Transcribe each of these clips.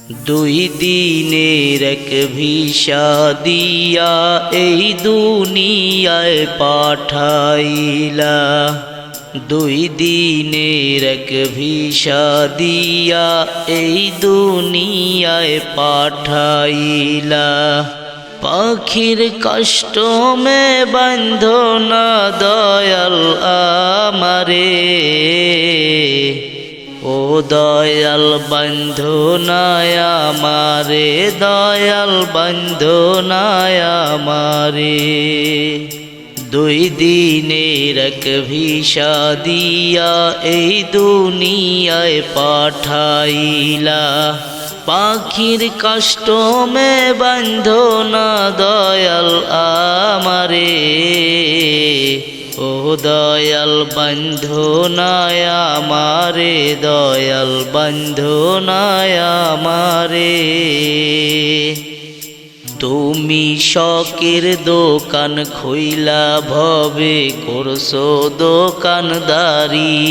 দুই দিনের এক ভিসা দিয়া এই দুনিয়ায় পাঠাইলা। দুই দিনের এক ভিসা দিয়া এই দুনিয়ায় পাঠাইলা। পাখির কষ্ট মে বাঁধো না দয়াল আমারে, ও দয়াল বন্ধু নাই আমারে, দয়াল বন্ধু নাই আমারে। দুই দিনের এক ভিসা দিয়া এই দুনিয়ায় পাঠাইলা। পাখির কষ্ট মে বন্ধো না দয়াল আমারে, ও দয়াল বন্ধু নাই আমারে, দয়াল বন্ধু নাই আমারে। তুমি শখের দোকান খুইলা ভবে করছো দোকানদারি।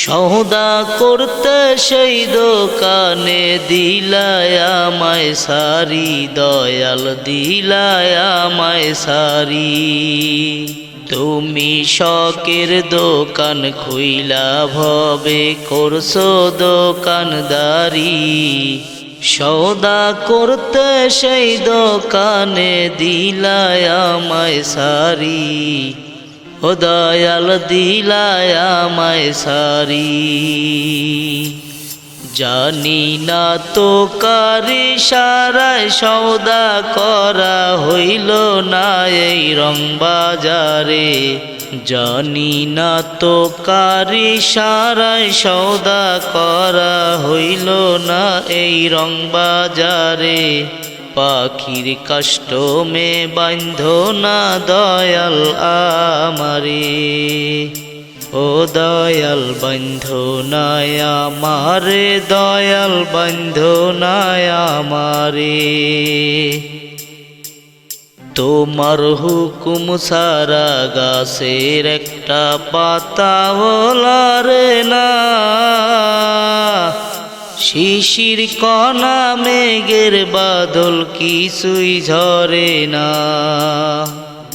সওদা করতে সেই দোকানে দিলায় আমায় সারি, দয়াল দিলায় আমায় সারি। তুমি শখের দোকান খুইলা ভবে করছো দোকানদারি। সওদা করতে সেই দোকানে দিলায় আমায় সারি, ও দয়াল দিলায় আমায় সারি। জানি না তো কার ইশারায় সওদা করা হইল না এই রং বাজারে। জানি না তো কার ইশারায় সওদা করা হইল না এই রং বাজারে। পাখির কষ্ট মে বাঁধো না দয়াল আমারে, ও দয়াল বন্ধু নাই আমারে, দয়াল বন্ধু নাই আমারে। তোমার হুকুম সারা গাছের একটা পাতা ওলারে না। শিশির কণা মেঘের বাদল কিছুই ঝরে না।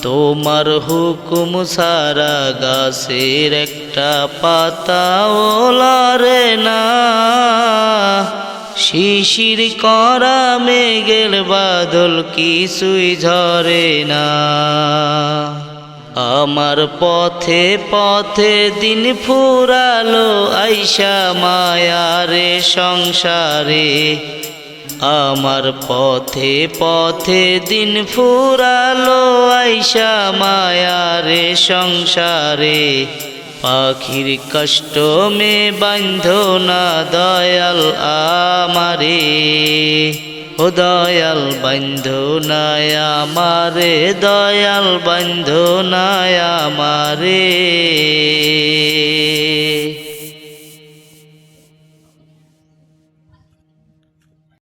তোমার হুকুম সারা গাছের একটা পাতা ওলারে না। শিশির কণা মেঘের বাদল কিছুই ঝরে না। আমার পথে পথে দিন ফুরালো আইসা মায়ারে সংসারে। আমার পথে পথে দিন ফুরালো আইসা মায়ারে সংসারে। পাখির কষ্ট মে বাঁধো না দয়াল আমারে, ও দয়াল বন্ধু নাই আমারে, দয়াল বন্ধু নাই আমারে।